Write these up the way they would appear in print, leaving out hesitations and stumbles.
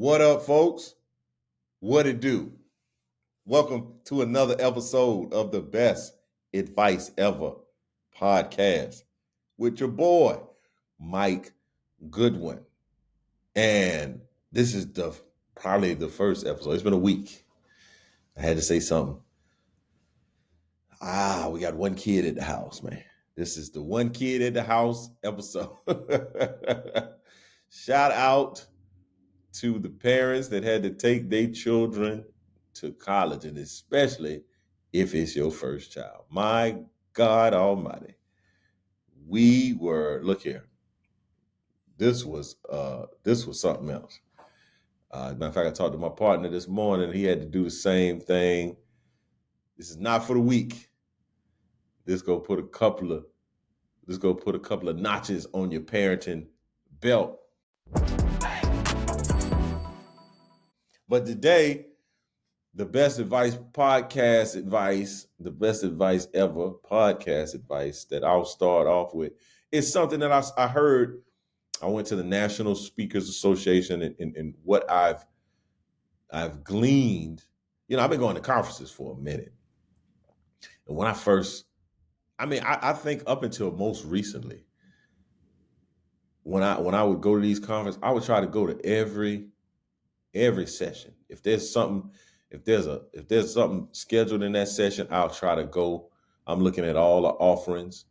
What up, folks? What it do? Welcome to another episode of the Best Advice Ever podcast with your boy, Mike Goodwin. And this is probably the first episode. It's been a week. I had to say something. We got one kid at the house, man. This is the one kid at the house episode. Shout out to the parents that had to take their children to college, and especially if it's your first child. My God Almighty. Look here. This was something else. Matter of fact, I talked to my partner this morning. He had to do the same thing. This is not for the weak. This go put a couple of notches on your parenting belt. But today, the best advice the best advice ever podcast advice that I'll start off with is something that I heard. I went to the National Speakers Association, and what I've gleaned, I've been going to conferences for a minute. And when I think up until most recently, when I would go to these conferences, I would try to go to every session. If there's something scheduled in that session, I'll try to go. I'm looking at all the offerings,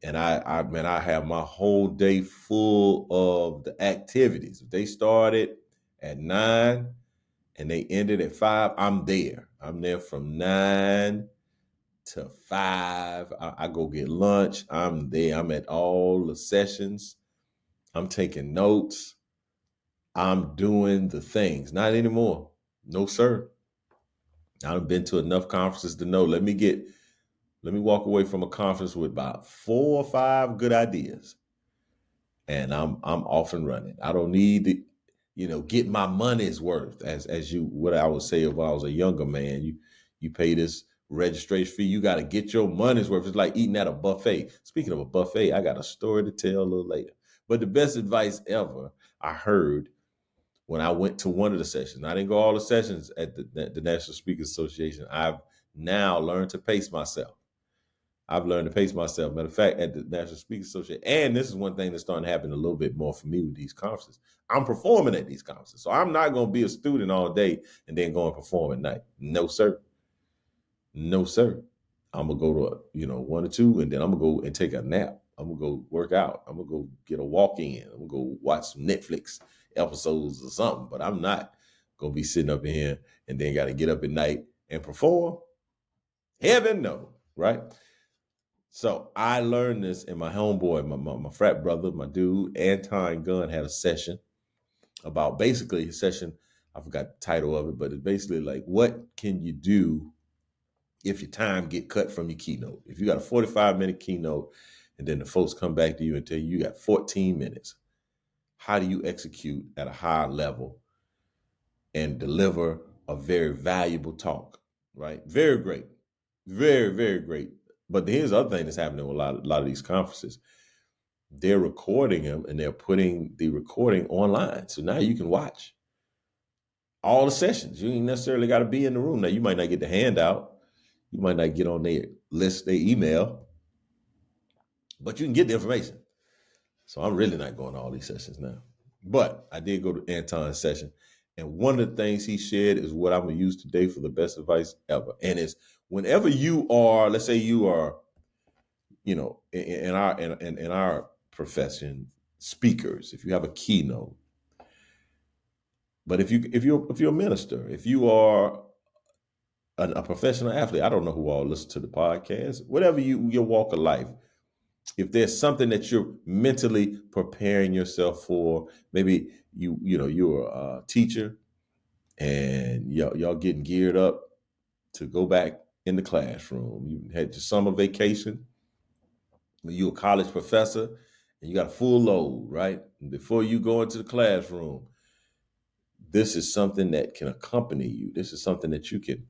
and I have my whole day full of the activities. If they started at 9 and they ended at 5, I'm there. I'm there from 9 to 5. I go get lunch. I'm there. I'm at all the sessions. I'm taking notes. I'm doing the things. Not anymore. No, sir. I've been to enough conferences to know. Let me walk away from a conference with about 4 or 5 good ideas, and I'm off and running. I don't need to, get my money's worth, what I would say if I was a younger man. You pay this registration fee, you got to get your money's worth. It's like eating at a buffet. Speaking of a buffet, I got a story to tell a little later. But the best advice ever I heard when I went to one of the sessions. I didn't go all the sessions at the National Speakers Association. I've now learned to pace myself. Matter of fact, at the National Speakers Association, and this is one thing that's starting to happen a little bit more for me with these conferences. I'm performing at these conferences. So I'm not going to be a student all day and then go and perform at night. No, sir. No, sir. I'm going to go to, 1 or 2, and then I'm going to go and take a nap. I'm going to go work out. I'm going to go get a walk in. I'm going to go watch some Netflix episodes or something, but I'm not going to be sitting up in here and then got to get up at night and perform. Heaven no, right? So I learned this, and my homeboy, my frat brother, my dude, Anton Gunn, had a session about basically his session. I forgot the title of it, but it's basically like, what can you do if your time get cut from your keynote? If you got a 45-minute keynote and then the folks come back to you and tell you got 14 minutes, how do you execute at a high level and deliver a very valuable talk, right? Very great. Very, very great. But here's the other thing that's happening with a lot of these conferences. They're recording them and they're putting the recording online. So now you can watch all the sessions. You ain't necessarily got to be in the room. Now, you might not get the handout. You might not get on their list, their email, but you can get the information. So I'm really not going to all these sessions now. But I did go to Anton's session. And one of the things he shared is what I'm going to use today for the best advice ever. And it's whenever you are, let's say you are, in our profession, speakers, if you have a keynote. But if you're a minister, if you are a professional athlete, I don't know who all listen to the podcast, whatever your walk of life, if there's something that you're mentally preparing yourself for, maybe you're a teacher and y'all getting geared up to go back in the classroom. You had your summer vacation. You're a college professor and you got a full load, right? And before you go into the classroom, this is something that can accompany you. This is something that you can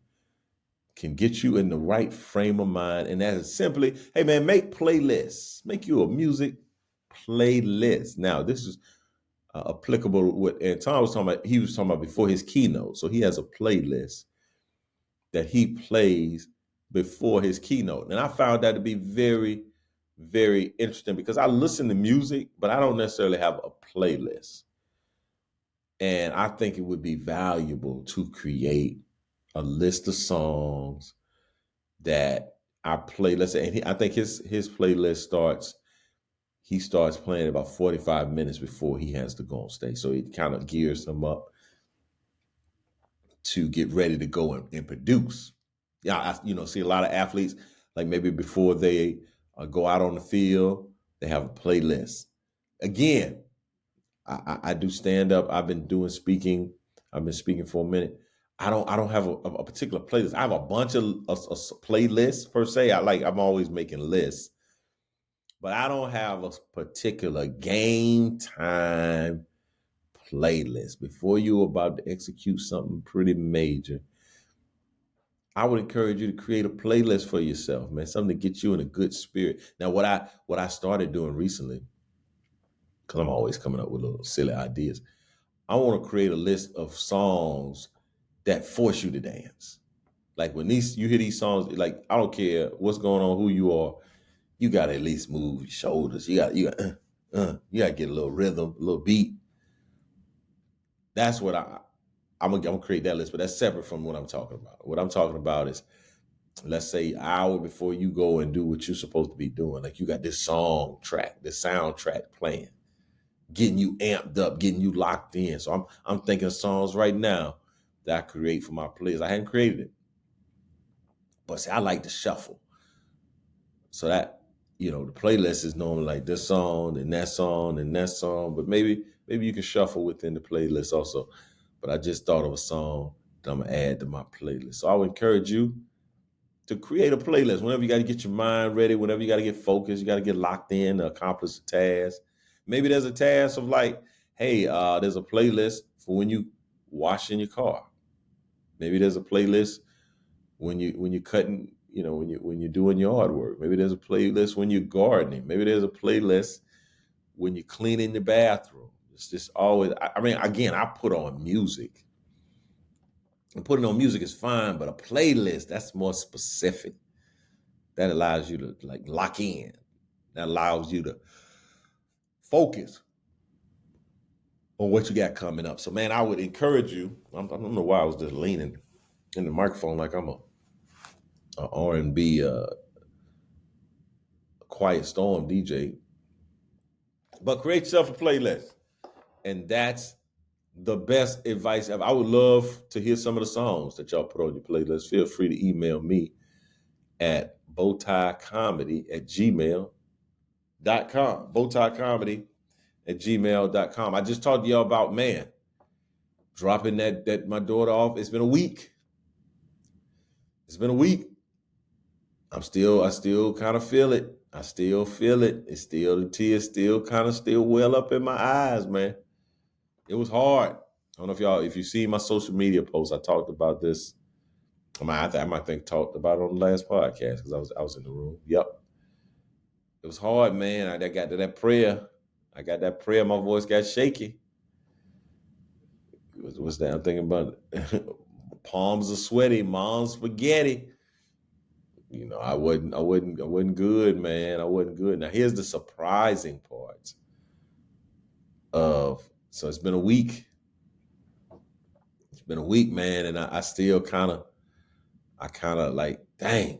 get you in the right frame of mind. And that is simply, hey man, make playlists. Make you a music playlist. Now, this is applicable with. And Tom was talking about. He was talking about before his keynote. So he has a playlist that he plays before his keynote, and I found that to be very, very interesting because I listen to music, but I don't necessarily have a playlist. And I think it would be valuable to create a list of songs that I play. Let's say, and I think his playlist starts. He starts playing about 45 minutes before he has to go on stage, so it kind of gears him up to get ready to go and produce. Yeah, see a lot of athletes like maybe before they go out on the field, they have a playlist. Again, I do stand up. I've been doing speaking. I've been speaking for a minute. I don't have a particular playlist. I have a bunch of playlists per se. I'm always making lists, but I don't have a particular game time playlist. Before you're about to execute something pretty major, I would encourage you to create a playlist for yourself, man. Something to get you in a good spirit. Now, what I started doing recently, because I'm always coming up with little silly ideas, I want to create a list of songs that force you to dance. Like when you hear these songs, like I don't care what's going on, who you are, you gotta at least move your shoulders. You gotta get a little rhythm, a little beat. That's what I'm gonna create that list, but that's separate from what I'm talking about. What I'm talking about is, let's say, an hour before you go and do what you're supposed to be doing. Like you got this song track, this soundtrack playing, getting you amped up, getting you locked in. So I'm thinking of songs right now that I create for my playlist. I hadn't created it, but see, I like to shuffle. So that, the playlist is normally like this song and that song and that song, but maybe you can shuffle within the playlist also. But I just thought of a song that I'm gonna add to my playlist. So I would encourage you to create a playlist whenever you got to get your mind ready, whenever you got to get focused, you got to get locked in to accomplish a task. Maybe there's a task of like, hey, there's a playlist for when you washing your car. Maybe there's a playlist when you're cutting, when you're doing yard work. Maybe there's a playlist when you're gardening. Maybe there's a playlist when you're cleaning the bathroom. It's just always. I mean, again, I put on music. And putting on music is fine, but a playlist, that's more specific. That allows you to like lock in. That allows you to focus on what you got coming up. So, man, I would encourage you. I don't know why I was just leaning in the microphone like I'm a R&B quiet storm DJ. But create yourself a playlist, and that's the best advice ever. I would love to hear some of the songs that y'all put on your playlist. Feel free to email me at bowtiecomedy@gmail.com. Bowtiecomedy@gmail.com. I just talked to y'all about, man, dropping that my daughter off. It's been a week. I still kind of feel it. I still feel it. It's still, the tears still kind of still well up in my eyes, man. It was hard. I don't know if you see my social media posts, I talked about this. I might think talked about it on the last podcast because I was in the room. Yep. It was hard, man. I got to that prayer. I got that prayer. My voice got shaky. What's that? I'm thinking about palms are sweaty, mom's spaghetti. I wasn't good, man. I wasn't good. Now here's the surprising part so it's been a week. It's been a week, man, and I still kind of like, dang.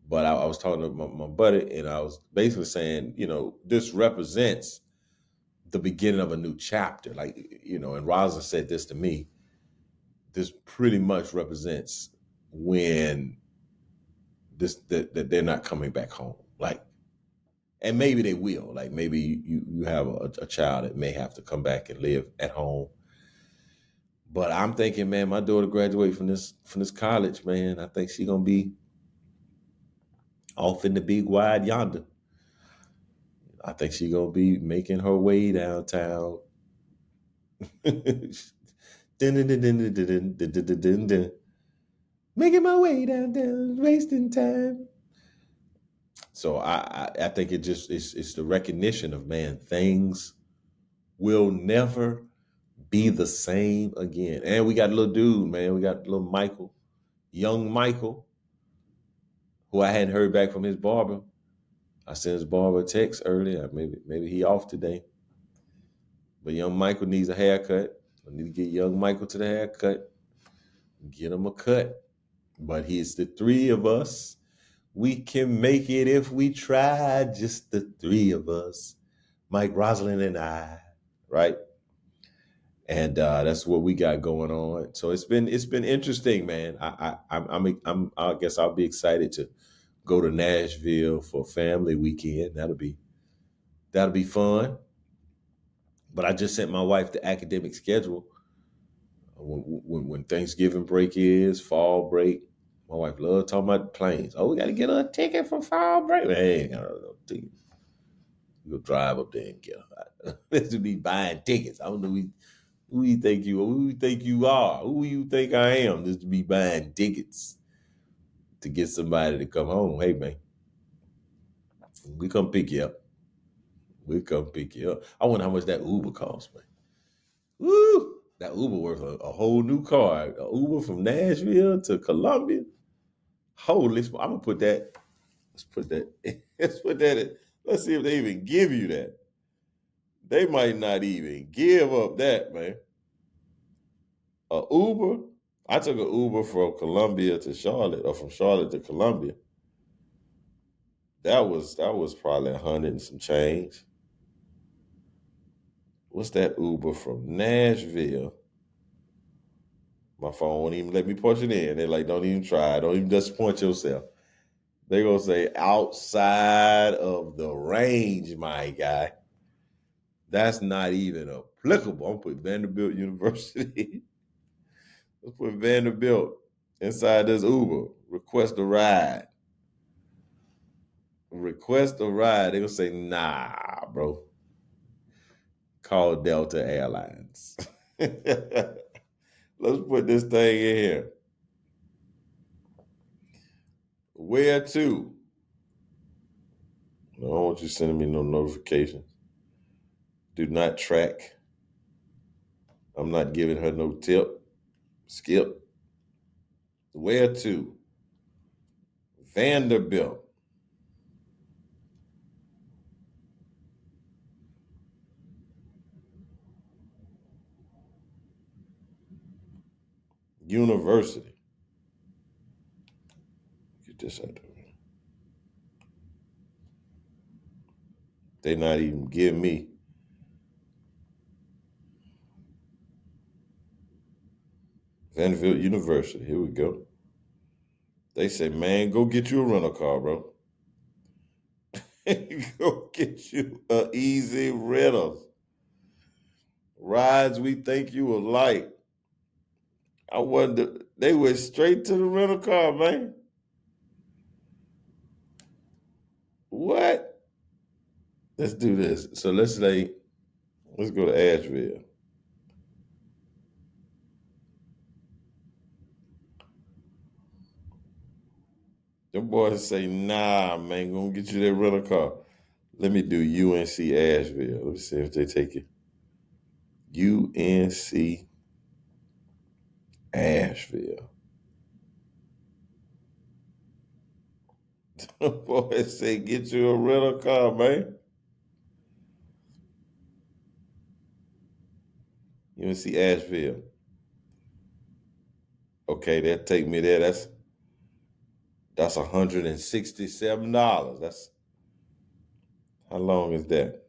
But I was talking to my buddy, and I was basically saying, this represents the beginning of a new chapter. Like, and Rosa said this to me. This pretty much represents when that they're not coming back home. Like, and maybe they will. Like, maybe you have a child that may have to come back and live at home. But I'm thinking, man, my daughter graduated from this college, man. I think she's gonna be off in the big wide yonder. I think she's gonna be making her way downtown. Making my way downtown, wasting time. So I think it's the recognition of, man, things will never be the same again. And we got a little dude, man. We got little Michael, young Michael, who I hadn't heard back from his barber. I sent his barber a text earlier. Maybe he off today. But young Michael needs a haircut. I need to get young Michael to the haircut. Get him a cut. But it's the three of us. We can make it if we try. Just the three of us. Mike, Rosalind, and I. Right? And that's what we got going on. So it's been interesting, man. I guess I'll be excited to go to Nashville for family weekend. That'll be fun. But I just sent my wife the academic schedule. When Thanksgiving break is, fall break, my wife loves talking about planes. Oh, we got to get her a ticket for fall break. Man, I ain't got no ticket. We'll drive up there and get her. Let's be buying tickets. I don't know who you think you are. Who you think you are? Who you think I am? Just to be buying tickets to get somebody to come home. Hey, man, we come pick you up. We come pick you up. I wonder how much that Uber costs, man. Woo! That Uber worth a whole new car. A Uber from Nashville to Columbia. Holy, I'm gonna put that. Let's put that. Let's put that in. Let's see if they even give you that. They might not even give up that, man. A Uber. I took an Uber from Columbia to Charlotte, or from Charlotte to Columbia. That was probably 100 and some change. What's that Uber from Nashville? My phone won't even let me punch it in. They're like, don't even try. Don't even disappoint yourself. They're going to say outside of the range, my guy. That's not even applicable. I'm going to put Vanderbilt University. Let's put Vanderbilt inside this Uber. Request a ride. Request a ride. They're going to say, nah, bro. Call Delta Airlines. Let's put this thing in here. Where to? No, I don't want you sending me no notifications. Do not track. I'm not giving her no tip. Skip. Where to? Vanderbilt. University. Get this out there. They not even give me. Vanderbilt University. Here we go. They say, man, go get you a rental car, bro. Go get you a easy rental. Rides we think you will like. I wonder, they went straight to the rental car, man. What? Let's do this. So let's go to Asheville. Them boys say, nah, man, gonna get you that rental car. Let me do UNC Asheville. Let me see if they take it. UNC Asheville. Them boys say, get you a rental car, man. UNC Asheville. Okay, they'll take me there. That's $167. That's how long is that?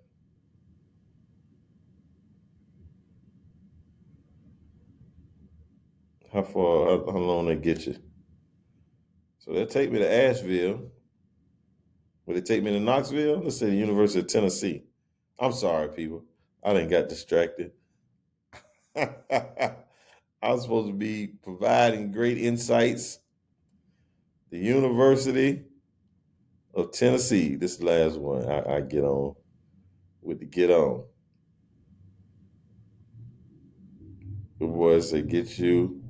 How long they get you? So they'll take me to Asheville. Will they take me to Knoxville? Let's say the University of Tennessee. I'm sorry, people. I didn't got distracted. I was supposed to be providing great insights. The University of Tennessee. This is the last one. I get on with the get on. The boys say get you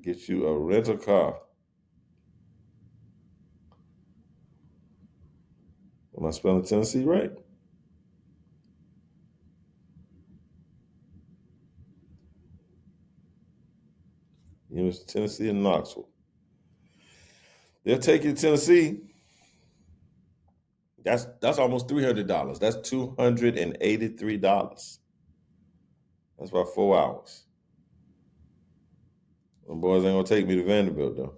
a rental car. Am I spelling Tennessee right? University of Tennessee in Knoxville. They'll take you to Tennessee. That's almost $300. That's $283. That's about 4 hours. My boys ain't gonna take me to Vanderbilt though.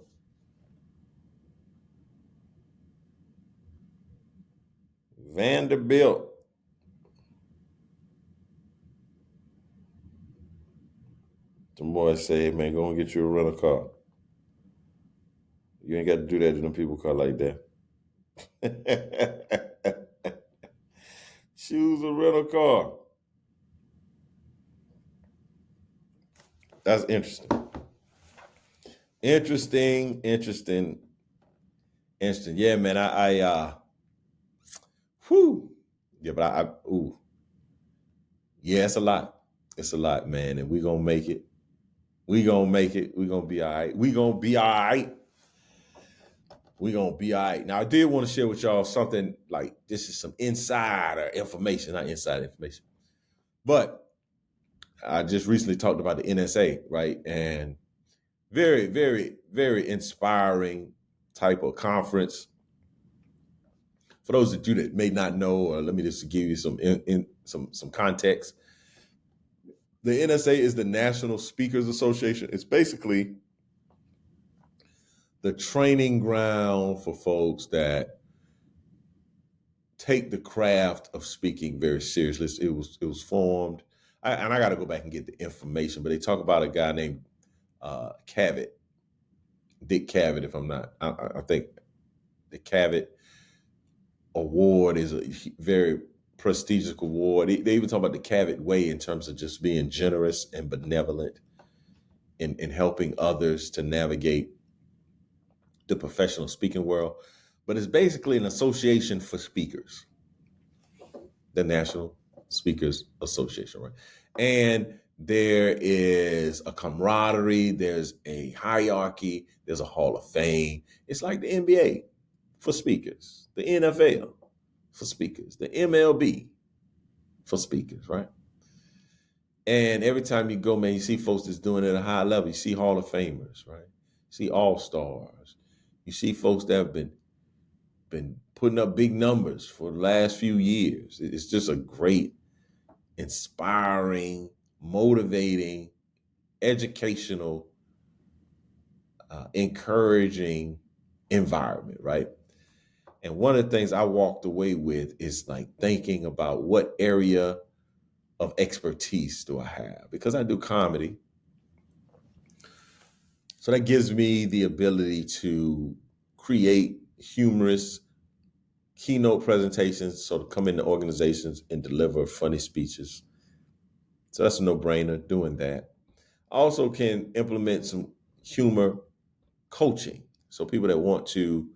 Vanderbilt. The boys say, hey, man, go and get you a rental car. You ain't got to do that to them people car like that. Choose a rental car. That's interesting. Interesting. Yeah, man. Whew. Yeah, but ooh. Yeah, it's a lot. It's a lot, man. And we gonna make it. We gonna make it. We gonna be all right. We gonna be all right. We gonna be all right. Now, I did want to share with y'all something like this is some insider information, not inside information. But I just recently talked about the NSA, right? And very, very, very inspiring type of conference. For those of you that may not know, or let me just give you some context. The NSA is the National Speakers Association. It's basically the training ground for folks that take the craft of speaking very seriously. It was formed, and I got to go back and get the information. But they talk about a guy named Cavett, Dick Cavett. If I'm not, I think the Cavett Award is a very prestigious award. They even talk about the Cavett Way in terms of just being generous and benevolent in helping others to navigate the professional speaking world. But it's basically an association for speakers, the National Speakers Association, right? And there is a camaraderie, there's a hierarchy, there's a Hall of Fame. It's like the NBA for speakers, the NFL for speakers, the MLB for speakers, right? And every time you go, man, you see folks that's doing it at a high level. You see Hall of Famers, right? You see All-Stars. You see folks that have been putting up big numbers for the last few years. It's just a great, inspiring, motivating, educational, encouraging environment, right? And one of the things I walked away with is like thinking about what area of expertise do I have? Because I do comedy. So that gives me the ability to create humorous keynote presentations, so to come into organizations and deliver funny speeches. So that's a no-brainer doing that. I also can implement some humor coaching. So people that want to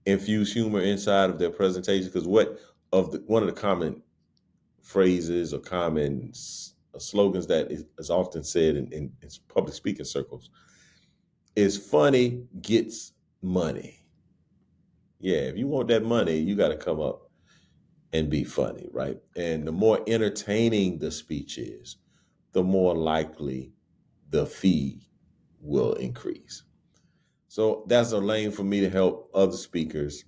infuse humor inside of their presentation, because one of the common phrases or common slogans that is often said in public speaking circles is funny gets money. Yeah, if you want that money, you got to come up and be funny, right? And the more entertaining the speech is, the more likely the fee will increase. So that's a lane for me to help other speakers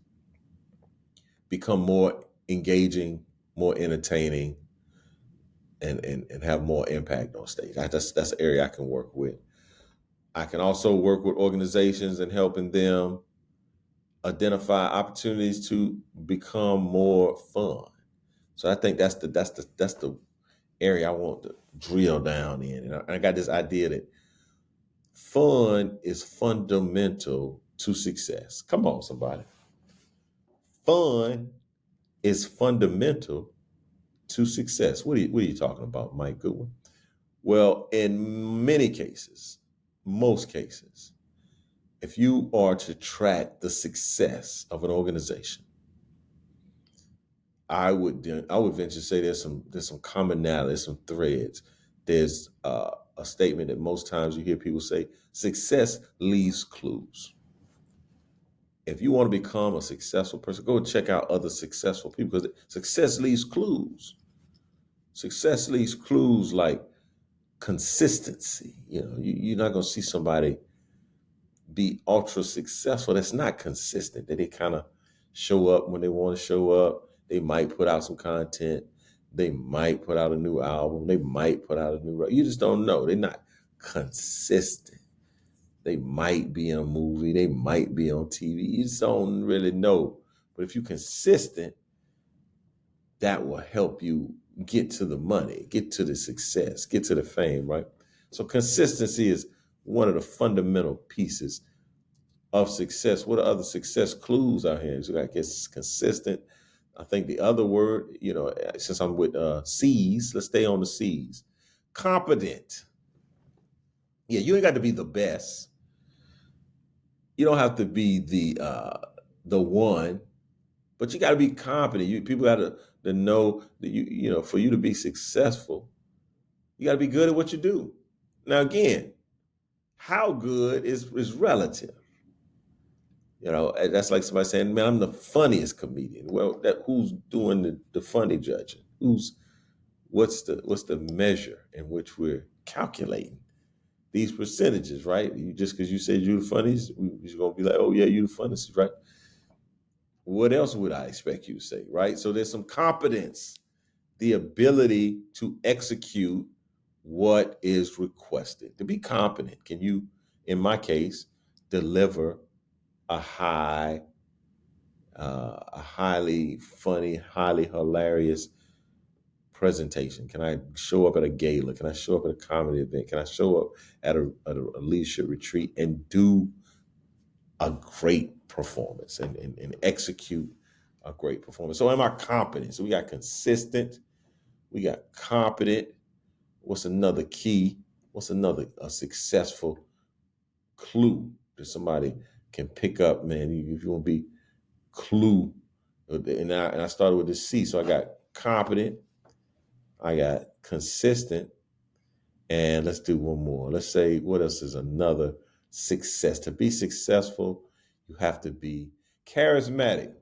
become more engaging, more entertaining, and have more impact on stage. That's an area I can work with. I can also work with organizations and helping them identify opportunities to become more fun. So I think that's the area I want to drill down in. And I got this idea that fun is fundamental to success. Come on, somebody. Fun is fundamental to success. What are you talking about, Mike Goodwin? Well, in many cases, most cases, if you are to track the success of an organization, I would venture to say there's some commonality, some threads. There's a statement that most times you hear people say: success leaves clues. If you want to become a successful person, go and check out other successful people, because success leaves clues. Success leaves clues like consistency. You're not going to see somebody be ultra successful that's not consistent, that they kind of show up when they want to show up. They might put out some content. They might put out a new album. They might put out a new, you just don't know. They're not consistent. They might be in a movie. They might be on TV. You just don't really know. But if you're consistent, that will help you get to the money, get to the success, get to the fame, right? So consistency is one of the fundamental pieces of success. What are other success clues out here? So I guess consistent. I think the other word, since I'm with C's, let's stay on the C's. Competent. Yeah, you ain't got to be the best. You don't have to be the one, but you got to be competent. People got to know that for you to be successful, you got to be good at what you do. Now again, how good is relative. That's like somebody saying, "Man, I'm the funniest comedian." Well, who's doing the funny judging? What's the measure in which we're calculating these percentages, right? You just because you said you're the funniest, you're gonna be like, "Oh yeah, you're the funniest," right? What else would I expect you to say, right? So there's some competence, the ability to execute what is requested, to be competent. Can you, in my case, deliver a highly funny, highly hilarious presentation? Can I show up at a gala? Can I show up at a comedy event? Can I show up at a leadership retreat and do a great performance and execute a great performance? So am I competent? So we got consistent, we got competent. What's another key? What's another successful clue that somebody can pick up, man? If you want to be clue, and I started with the C, so I got competent, I got consistent, and let's do one more. Let's say, what else is another success? To be successful, you have to be charismatic.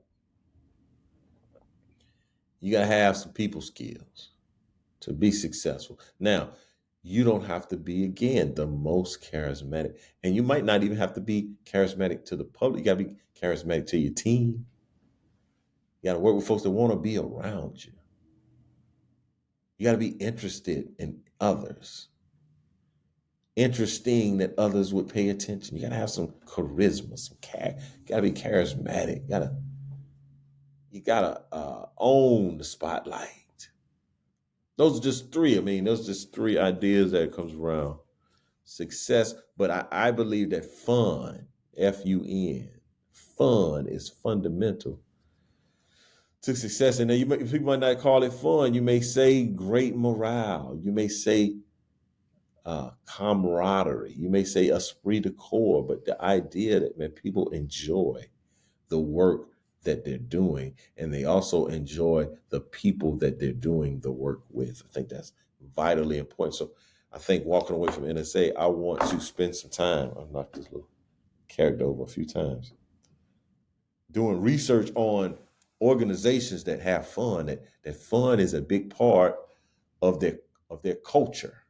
You got to have some people skills to be successful. Now, you don't have to be, again, the most charismatic. And you might not even have to be charismatic to the public. You got to be charismatic to your team. You got to work with folks that want to be around you. You got to be interested in others. Interesting that others would pay attention. You got to have some charisma, you got to be charismatic. You got to own the spotlight. Those are just three. Those are just three ideas that comes around success. But I believe that fun, Fun, fun is fundamental to success. And then people might not call it fun. You may say great morale. You may say camaraderie. You may say esprit de corps. But the idea that, man, people enjoy the work that they're doing, and they also enjoy the people that they're doing the work with. I think that's vitally important. So I think walking away from NSA, I want to spend some time. I've knocked this little character over a few times. Doing research on organizations that have fun, that fun is a big part of their culture.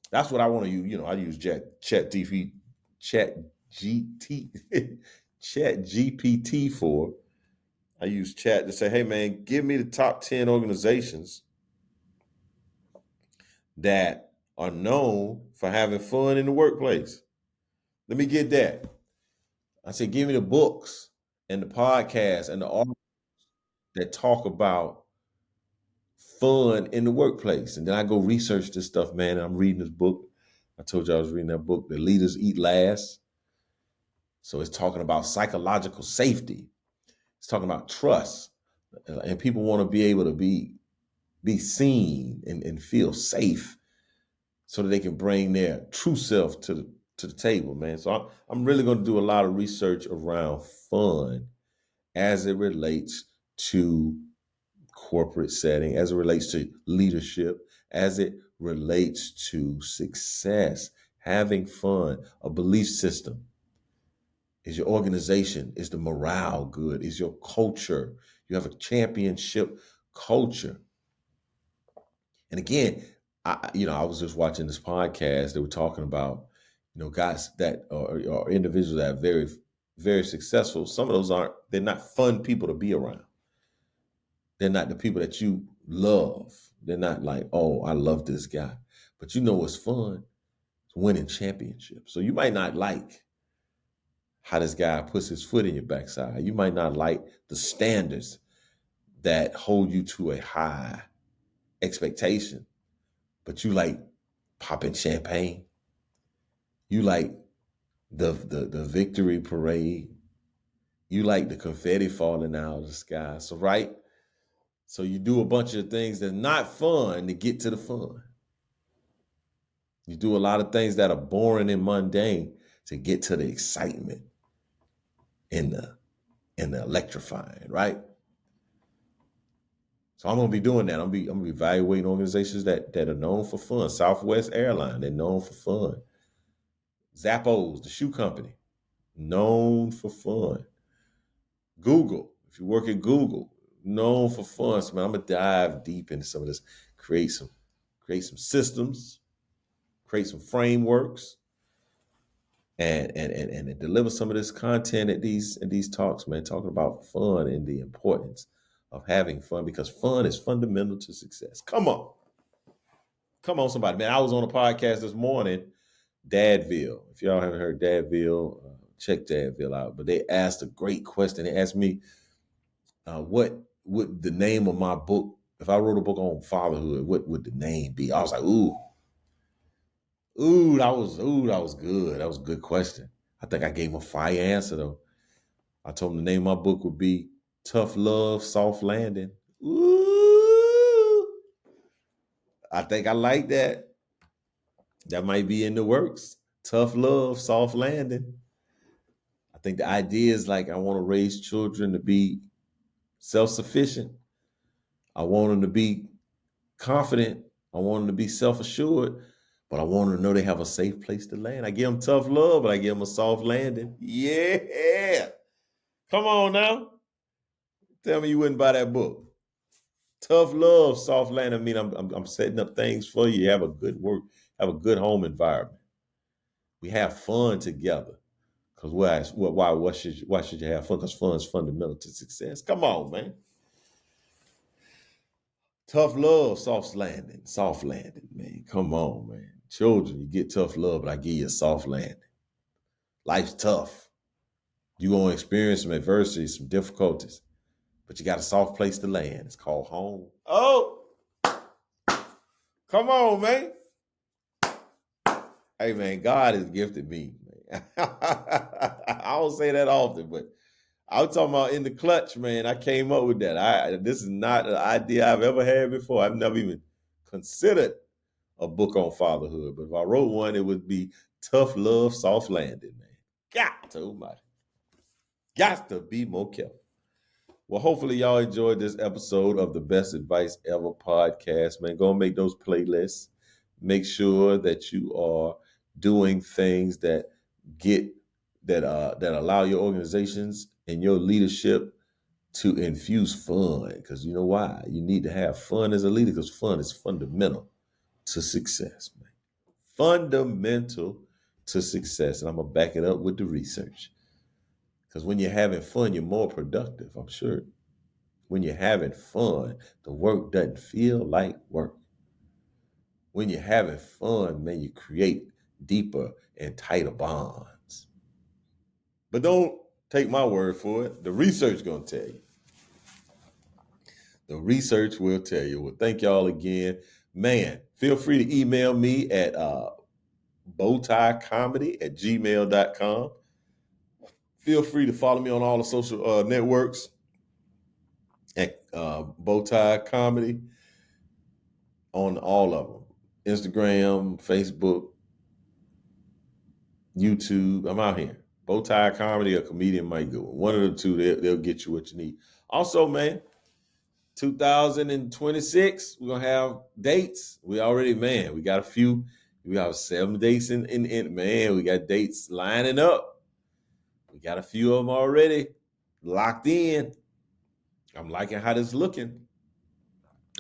That's what I want to use. I use chat GPT for. I use chat to say, hey man, give me the top 10 organizations that are known for having fun in the workplace. Let me get that. I said, give me the books and the podcasts and the articles that talk about fun in the workplace. And then I go research this stuff, man. And I'm reading this book. I told you I was reading that book, The Leaders Eat Last. So it's talking about psychological safety. It's talking about trust. And people want to be able to be seen and feel safe so that they can bring their true self to the table, man. So I'm really going to do a lot of research around fun as it relates to corporate setting, as it relates to leadership, as it relates to success, having fun, a belief system. Is your organization, is the morale good? Is your culture? You have a championship culture. And again, I was just watching this podcast. They were talking about, Guys that or individuals that are very, very successful. Some of those they're not fun people to be around. They're not the people that you love. They're not like, oh, I love this guy. But what's fun? It's winning championships. So you might not like how this guy puts his foot in your backside. You might not like the standards that hold you to a high expectation, but you like popping champagne. You like the victory parade. You like the confetti falling out of the sky. So right. So you do a bunch of things that's not fun to get to the fun. You do a lot of things that are boring and mundane to get to the excitement and the electrifying, right? So I'm gonna be doing that. I'm gonna be evaluating organizations that are known for fun. Southwest Airline, they're known for fun. Zappos, the shoe company, known for fun. Google, if you work at Google, known for fun. So man, I'm gonna dive deep into some of this, create some systems, create some frameworks, and deliver some of this content at these talks, man, talking about fun and the importance of having fun, because fun is fundamental to success. Come on, somebody, man. I was on a podcast this morning, Dadville. If y'all haven't heard Dadville, check Dadville out. But they asked a great question. They asked me, what would the name of my book, if I wrote a book on fatherhood, what would the name be? I was like, that was good. That was a good question. I think I gave him a fire answer though. I told him the name of my book would be Tough Love, Soft Landing. Ooh, I think I like that. That might be in the works. Tough love, soft landing. I think the idea is like, I want to raise children to be self-sufficient. I want them to be confident. I want them to be self-assured, but I want them to know they have a safe place to land. I give them tough love, but I give them a soft landing. Yeah. Come on now. Tell me you wouldn't buy that book. Tough love, soft landing. I mean, I'm setting up things for you. Have a good work, have a good home environment. We have fun together. Because why should you have fun? Because fun is fundamental to success. Come on, man. Tough love, soft landing, man. Come on, man. Children, you get tough love, but I give you a soft landing. Life's tough. You're going to experience some adversity, some difficulties, but you got a soft place to land. It's called home. Oh, come on, man. Hey, man, God has gifted me, man. I don't say that often, but I was talking about in the clutch, man. I came up with that. This is not an idea I've ever had before. I've never even considered a book on fatherhood. But if I wrote one, it would be Tough Love, Soft Landing, man. Got to be more careful. Well, hopefully y'all enjoyed this episode of the Best Advice Ever podcast, man. Go and make those playlists. Make sure that you are doing things that that allow your organizations and your leadership to infuse fun. Because you know why? You need to have fun as a leader, because fun is fundamental to success, man. Fundamental to success. And I'm going to back it up with the research. Because when you're having fun, you're more productive, I'm sure. When you're having fun, the work doesn't feel like work. When you're having fun, man, you create deeper and tighter bonds. But don't take my word for it. The research is going to tell you. The research will tell you. Well, thank y'all again. Man, feel free to email me at bowtiecomedy@gmail.com. Feel free to follow me on all the social networks at Bowtie Comedy on all of them. Instagram, Facebook, YouTube. I'm out here. Bowtie Comedy or Comedian Mike Goodwin. One of the two, they'll get you what you need. Also, man, 2026, we're going to have dates. We got a few. We have 7 dates in man, we got dates lining up. We got a few of them already locked in. I'm liking how this is looking.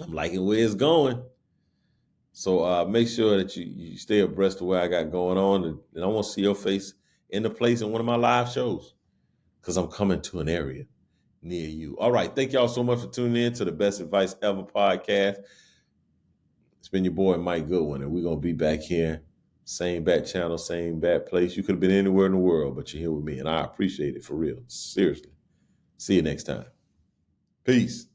I'm liking where it's going. So make sure that you stay abreast of what I got going on, and I want to see your face in the place in one of my live shows because I'm coming to an area near you. All right, thank y'all so much for tuning in to the Best Advice Ever podcast. It's been your boy Mike Goodwin, and we're gonna be back here, same bat channel, same bat place. You could have been anywhere in the world, but you're here with me, and I appreciate it for real. Seriously. See you next time. Peace.